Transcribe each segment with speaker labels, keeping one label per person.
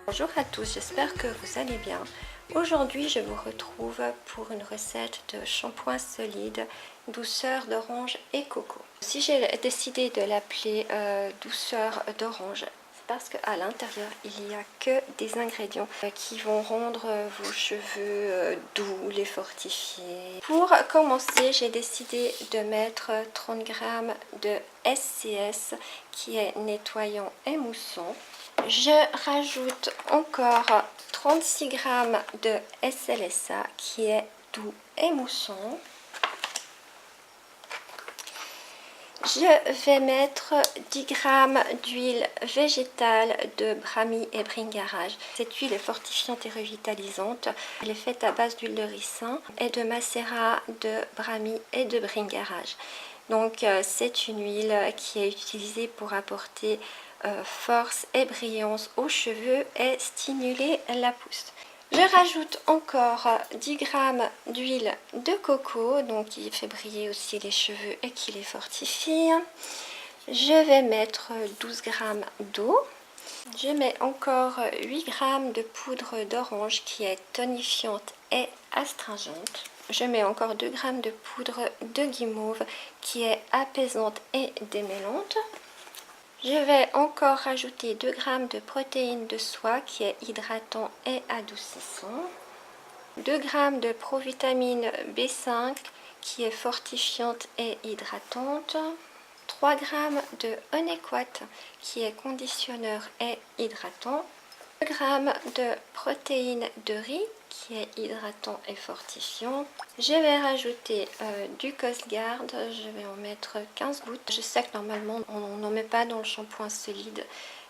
Speaker 1: Bonjour à tous, j'espère que vous allez bien. Aujourd'hui, je vous retrouve pour une recette de shampoing solide douceur d'orange et coco. Si j'ai décidé de l'appeler douceur d'orange, c'est parce qu'à l'intérieur, il n'y a que des ingrédients qui vont rendre vos cheveux doux, les fortifier. Pour commencer, j'ai décidé de mettre 30 g de SCS qui est nettoyant et moussant. Je rajoute encore 36 g de SLSA qui est doux et moussant. Je vais mettre 10 g d'huile végétale de Brahmi et Bringarage. Cette huile est fortifiante et revitalisante. Elle est faite à base d'huile de ricin et de macérat de Brahmi et de Bringarage. Donc c'est une huile qui est utilisée pour apporter force et brillance aux cheveux et stimuler la pousse. Je rajoute encore 10 g d'huile de coco, donc qui fait briller aussi les cheveux et qui les fortifie. Je vais mettre 12 g d'eau. Je mets encore 8 g de poudre d'orange qui est tonifiante et astringente. Je mets encore 2 g de poudre de guimauve qui est apaisante et démêlante. Je vais encore rajouter 2 g de protéines de soie qui est hydratant et adoucissant. 2 g de provitamine B5 qui est fortifiante et hydratante. 3 g de Honeyquat qui est conditionneur et hydratant. 2 g de protéines de riz qui est hydratant et fortifiant. Je vais rajouter du Costgard, je vais en mettre 15 gouttes. Je sais que normalement on n'en met pas dans le shampoing solide,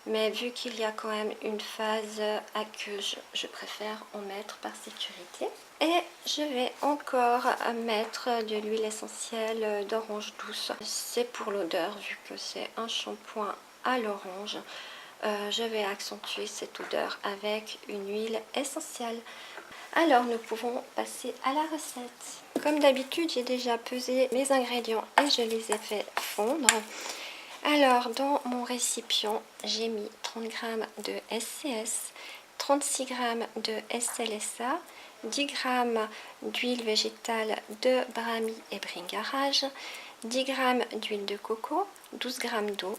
Speaker 1: mais vu qu'il y a quand même une phase aqueuse, je préfère en mettre par sécurité. Et je vais encore mettre de l'huile essentielle d'orange douce. C'est pour l'odeur, vu que c'est un shampoing à l'orange. Je vais accentuer cette odeur avec une huile essentielle. Alors nous pouvons passer à la recette. Comme d'habitude, j'ai déjà pesé mes ingrédients et je les ai fait fondre. Alors dans mon récipient, j'ai mis 30 g de SCS, 36 g de SLSA, 10 g d'huile végétale de Brahmi et Bringarage, 10 g d'huile de coco, 12 g d'eau,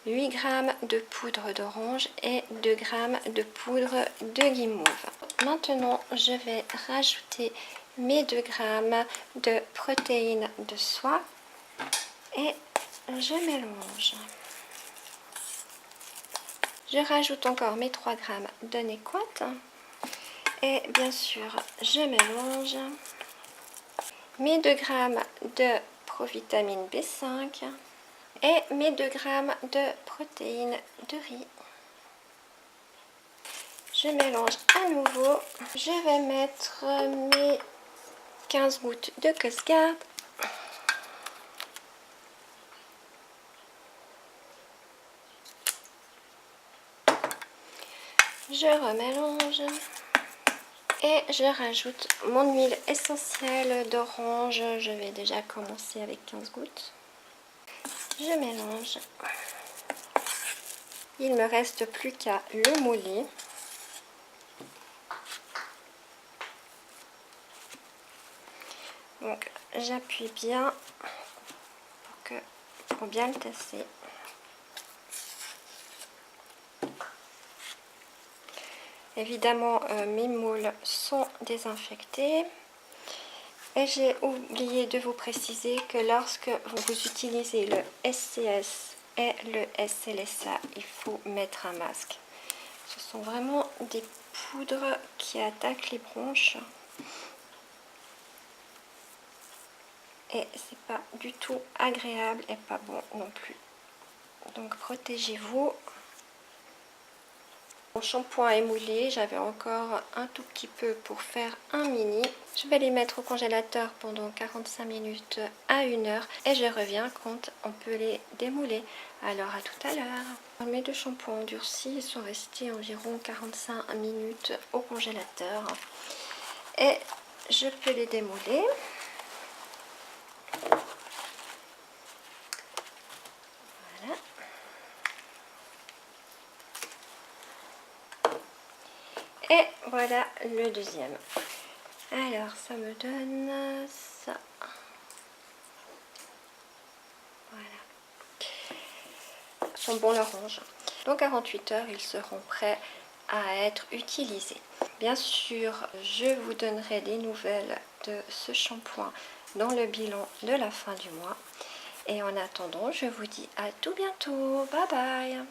Speaker 1: 8 g de poudre d'orange et 2 g de poudre de guimauve. Maintenant, je vais rajouter mes 2 g de protéines de soie et je mélange. Je rajoute encore mes 3 g d'Honeyquat et bien sûr, je mélange mes 2 g de provitamine B5 et mes 2 g de protéines de riz. Je mélange à nouveau. Je vais mettre mes 15 gouttes de Costgard. Je remélange. Et je rajoute mon huile essentielle d'orange. Je vais déjà commencer avec 15 gouttes. Je mélange. Il ne me reste plus qu'à le mouler. Donc j'appuie bien pour bien le tasser. Évidemment, mes moules sont désinfectés. Et j'ai oublié de vous préciser que lorsque vous utilisez le SCS et le SLSA, il faut mettre un masque. Ce sont vraiment des poudres qui attaquent les bronches. Et c'est pas du tout agréable et pas bon non plus. Donc protégez-vous. Mon shampoing est moulé, j'avais encore un tout petit peu pour faire un mini. Je vais les mettre au congélateur pendant 45 minutes à 1 heure et je reviens quand on peut les démouler. Alors à tout à l'heure. Mes 2 shampoings endurcis sont restés environ 45 minutes au congélateur et je peux les démouler. Voilà. Et voilà le deuxième. Alors ça me donne ça. Voilà. Sont bons l'orange. Dans 48 heures, ils seront prêts à être utilisés. Bien sûr, je vous donnerai des nouvelles de ce shampoing dans le bilan de la fin du mois. Et en attendant, je vous dis à tout bientôt. Bye bye!